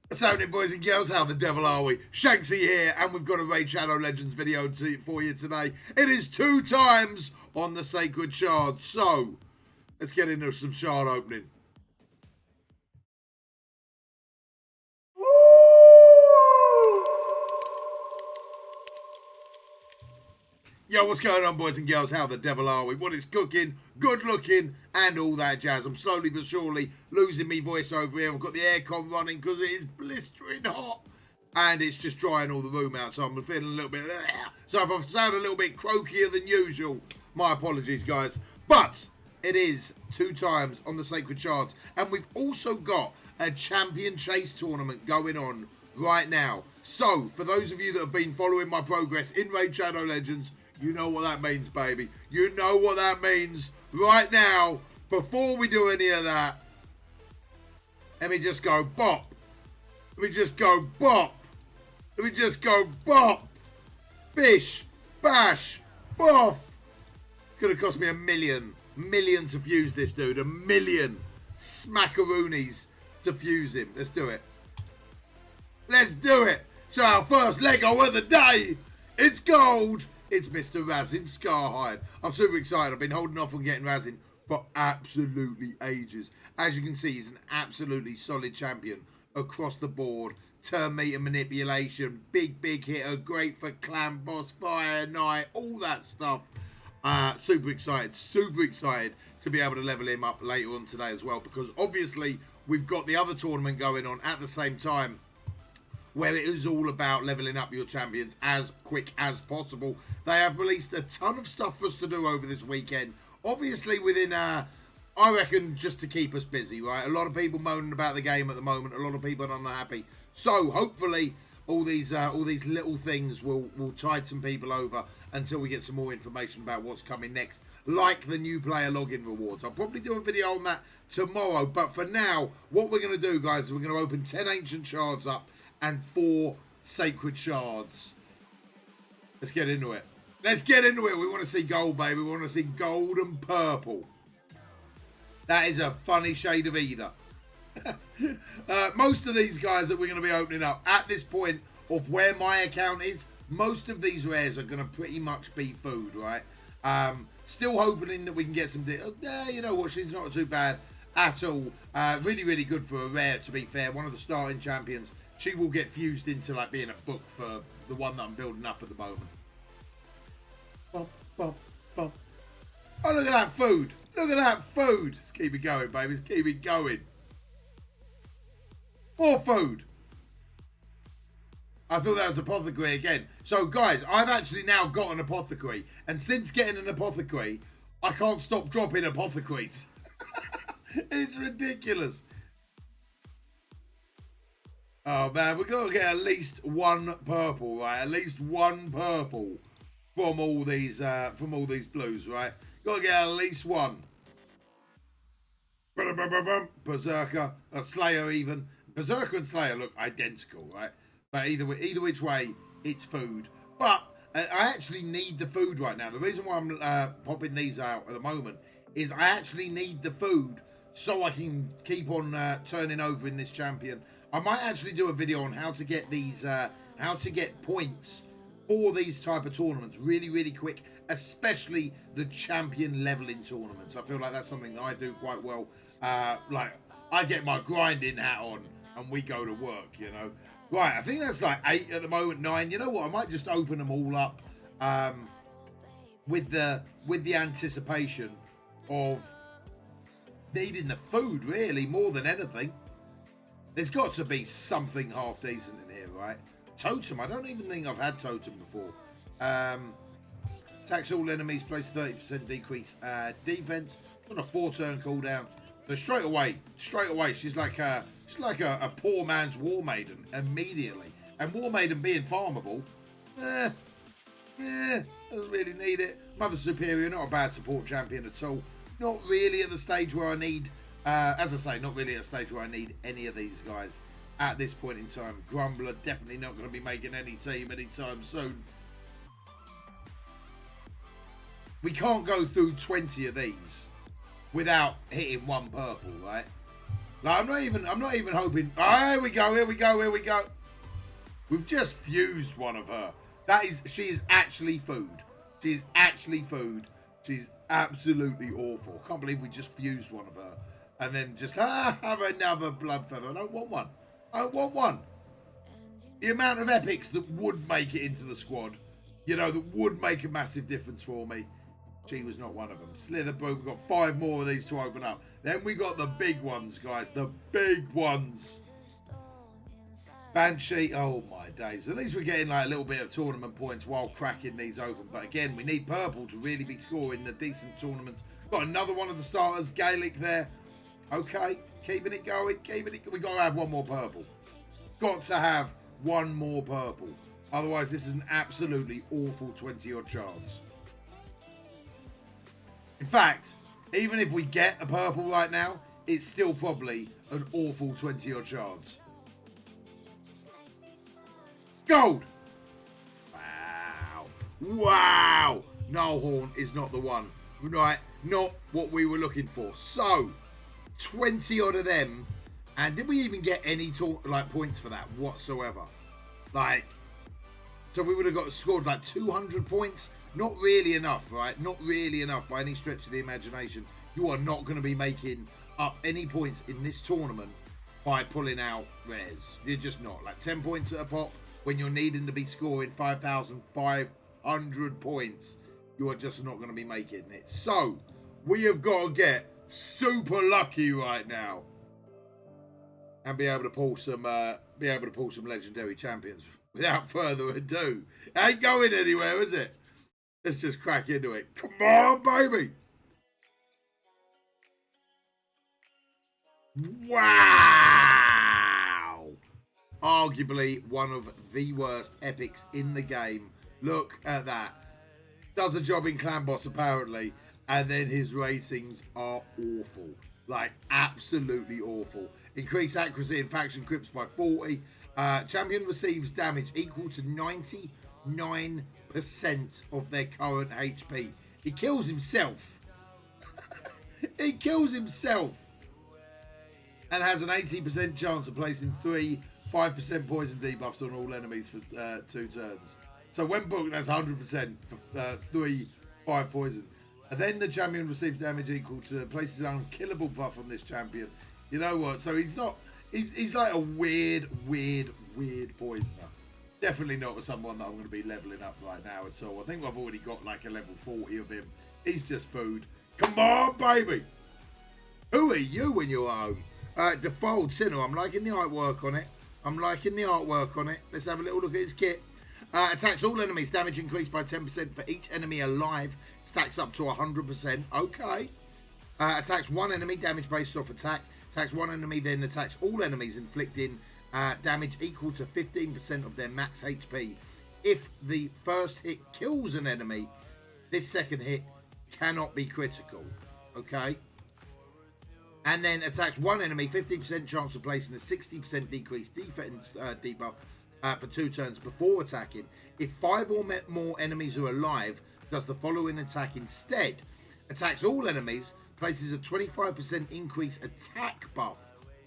What's happening, boys and girls? How the devil are we? Shanksy here, and we've got a Raid Shadow Legends video for you today. It is 2 times on the Sacred Shard, so let's get into some shard opening. Yo, what's going on, boys and girls? How the devil are we? What is cooking, good looking, and all that jazz. I'm slowly but surely losing me voice over here. I've got the aircon running because it is blistering hot. And it's just drying all the room out, so I'm feeling a little bit... So if I sound a little bit croakier than usual, my apologies, guys. But it is 2 times on the Sacred Shards. And we've also got a Champion Chase tournament going on right now. So, for those of you that have been following my progress in Raid Shadow Legends, you know what that means, baby. You know what that means. Right now, before we do any of that, let me just go bop. Let me just go bop. Let me just go bop. Bish, bash, boff. Could have cost me $1 million. $1 million to fuse this dude. $1 million smackaroonies to fuse him. Let's do it. Let's do it. So our first Lego of the day, it's gold. It's Mr. Razin Scarhide. I'm super excited. I've been holding off on getting Razin for absolutely ages. As you can see, he's an absolutely solid champion across the board. Turn meter manipulation, big hitter, great for clan boss, fire knight, all that stuff. Super excited to be able to level him up later on today as well, because obviously we've got the other tournament going on at the same time, where it is all about leveling up your champions as quick as possible. They have released a ton of stuff for us to do over this weekend. Obviously within, I reckon, just to keep us busy, right? A lot of people moaning about the game at the moment. A lot of people are unhappy. So hopefully all these little things will tide some people over until we get some more information about what's coming next, like the new player login rewards. I'll probably do a video on that tomorrow. But for now, what we're going to do, guys, is we're going to open 10 ancient shards up and 4 sacred shards. Let's get into it. Let's get into it. We want to see gold, baby. We want to see gold and purple. That is a funny shade of either. Most of these guys that we're going to be opening up at this point of where my account is, most of these rares are going to pretty much be food, right? Still hoping that we can get some... you know what? She's not too bad at all. Really good for a rare, to be fair. One of the starting champions. She will get fused into like being a book for the one that I'm building up at the moment. Bop, bop, bop. Oh, look at that food. Look at that food. Let's keep it going, baby. Let's keep it going. More food. I thought that was apothecary again. So, guys, I've actually now got an apothecary. And since getting an apothecary, I can't stop dropping apothecaries. It's ridiculous. Oh man, we've got to get at least 1 purple, right? At least 1 purple from all these blues, right? Got to get at least 1. Berserker, a Slayer even. Berserker and Slayer look identical, right? But either which way, it's food. But I actually need the food right now. The reason why I'm popping these out at the moment is I actually need the food so I can keep on turning over in this champion. I might actually do a video on how to get these, how to get points for these type of tournaments really quick, especially the champion leveling tournaments. I feel like that's something that I do quite well. Like, I get my grinding hat on and we go to work, you know. Right, I think that's like 8 at the moment, 9. You know what? I might just open them all up with the anticipation of needing the food, really, more than anything. There's got to be something half decent in here, right? Totem. I don't even think I've had Totem before. Attacks all enemies, place 30% decrease defense. On a 4-turn cooldown. So straight away, she's like a poor man's War Maiden immediately. And War Maiden being farmable, doesn't really need it. Mother Superior, not a bad support champion at all. Not really at the stage where I need. As I say, not really at a stage where I need any of these guys at this point in time. Grumbler, definitely not going to be making any team anytime soon. We can't go through 20 of these without hitting 1 purple, right? Like, I'm not even hoping. Oh, here we go. We've just fused one of her. She is actually food. She's actually food. She's absolutely awful. Can't believe we just fused one of her. And then just have another blood feather. I don't want one. The amount of epics that would make it into the squad, that would make a massive difference for me. She was not one of them. Slither Boom, we've got 5 more of these to open up. Then we got the big ones, guys. The big ones. Banshee, oh my days. At least we're getting like a little bit of tournament points while cracking these open. But again, we need purple to really be scoring the decent tournaments. Got another one of the starters, Gaelic there. Okay, keeping it going. We got to have one more purple. Got to have one more purple. Otherwise, this is an absolutely awful 20-odd chance. In fact, even if we get a purple right now, it's still probably an awful 20-odd chance. Gold! Wow! Nullhorn is not the one. Right, not what we were looking for. So, 20 odd of them. And did we even get any points for that whatsoever? So we would have scored like 200 points. Not really enough, right? Not really enough by any stretch of the imagination. You are not going to be making up any points in this tournament by pulling out rares. You're just not. Like 10 points at a pop when you're needing to be scoring 5,500 points. You are just not going to be making it. So we have got to get super lucky right now and be able to pull some legendary champions. Without further ado, ain't going anywhere, is it? Let's just crack into it. Come on, baby. Wow! Arguably one of the worst epics in the game. Look at that. Does a job in Clan Boss apparently, and then his ratings are awful. Like, absolutely awful. Increase accuracy in faction crypts by 40. Champion receives damage equal to 99% of their current HP. He kills himself. He kills himself. And has an 18% chance of placing 5% poison debuffs on all enemies for 2 turns. So when booked, that's 100% for 5 poison. And then the champion receives damage equal to places an unkillable buff on this champion. You know what? So he's not. He's like a weird poisoner. Definitely not someone that I'm going to be leveling up right now at all. I think I've already got like a level 40 of him. He's just food. Come on, baby. Who are you when you're home? Default Sinner. I'm liking the artwork on it. Let's have a little look at his kit. Attacks all enemies. Damage increased by 10% for each enemy alive. Stacks up to 100%. Okay. Attacks one enemy. Damage based off attack. Attacks one enemy, then attacks all enemies, inflicting damage equal to 15% of their max HP. If the first hit kills an enemy, this second hit cannot be critical. Okay? And then attacks one enemy, 15% chance of placing a 60% decreased defense debuff for 2 turns before attacking. If 5 or more enemies are alive, does the following attack instead. Attacks all enemies, places a 25% increase attack buff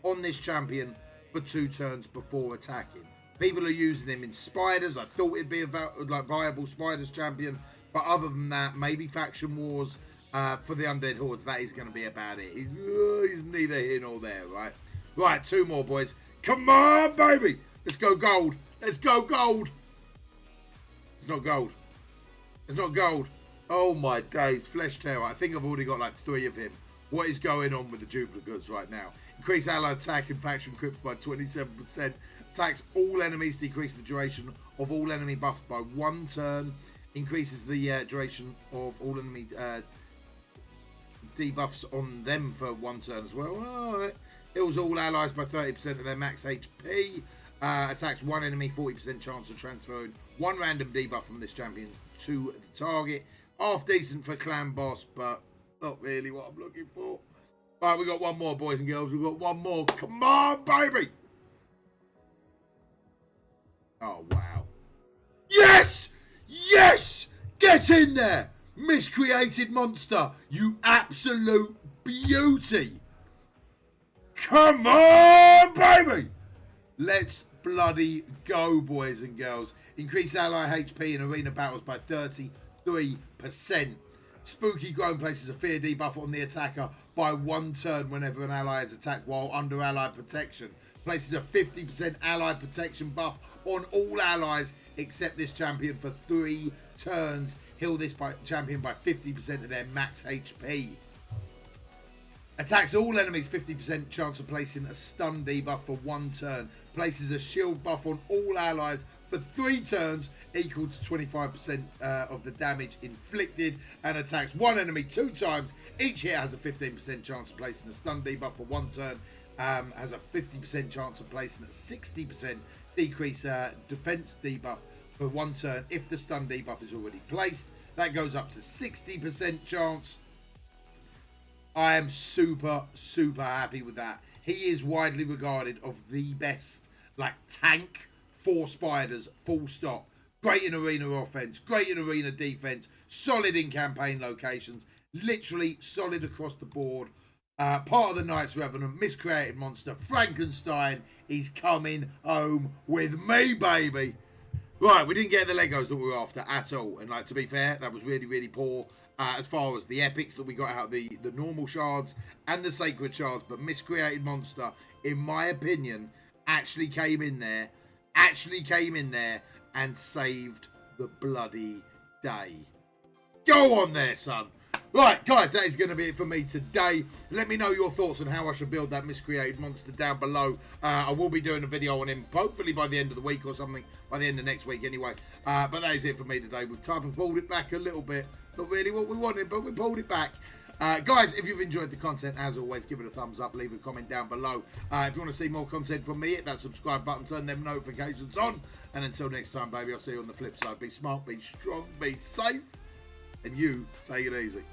on this champion for 2 turns before attacking. People are using him in spiders. I thought it'd be a viable spiders champion, but other than that, maybe faction wars for the undead hordes. That is going to be about it. He's neither here nor there, right? Right, 2 more, boys. Come on, baby. Let's go gold. Let's go gold. It's not gold. It's not gold. Oh my days, Flesh Terror. I think I've already got like 3 of him. What is going on with the duplicates right now? Increase ally attack and faction crypts by 27%. Attacks all enemies, decrease the duration of all enemy buffs by 1 turn. Increases the duration of all enemy debuffs on them for 1 turn as well. Alright. Heals all allies by 30% of their max HP. Attacks one enemy, 40% chance of transferring 1 random debuff from this champion to the target. Half decent for Clan Boss, but not really what I'm looking for. All right, we got 1 more, boys and girls. We've got 1 more. Come on, baby. Oh, wow. Yes! Yes! Get in there! Miscreated monster, you absolute beauty. Come on, baby! Let's bloody go, boys and girls. Increase ally HP in arena battles by 33%. Spooky Groan places a fear debuff on the attacker by 1 turn whenever an ally is attacked while under ally protection. Places a 50% ally protection buff on all allies except this champion for 3 turns. Heal this champion by 50% of their max HP. Attacks all enemies 50% chance of placing a stun debuff for 1 turn. Places a shield buff on all allies for 3 turns equal to 25% of the damage inflicted, and attacks 1 enemy 2 times. Each hit has a 15% chance of placing a stun debuff for 1 turn. Has a 50% chance of placing a 60% decrease defense debuff for 1 turn if the stun debuff is already placed. That goes up to 60% chance. I am super happy with that. He is widely regarded of the best, like, tank for spiders, full stop. Great in arena offense, great in arena defense, solid in campaign locations, literally solid across the board. Part of the Knights Revenant, miscreated monster, Frankenstein is coming home with me, baby. Right, we didn't get the Legos that we were after at all. And, like, to be fair, that was really poor. As far as the epics that we got out of the normal shards and the sacred shards, but miscreated monster, in my opinion, actually came in there and saved the bloody day. Go on there, son. Right, guys, that is going to be it for me today. Let me know your thoughts on how I should build that miscreated monster down below. I will be doing a video on him, hopefully by the end of the week or something, by the end of next week anyway. But that is it for me today. We've type and pulled it back a little bit. Not really what we wanted, but we pulled it back. Guys, if you've enjoyed the content, as always, give it a thumbs up, leave a comment down below. If you want to see more content from me, hit that subscribe button, turn them notifications on. And until next time, baby, I'll see you on the flip side. Be smart, be strong, be safe, and you take it easy.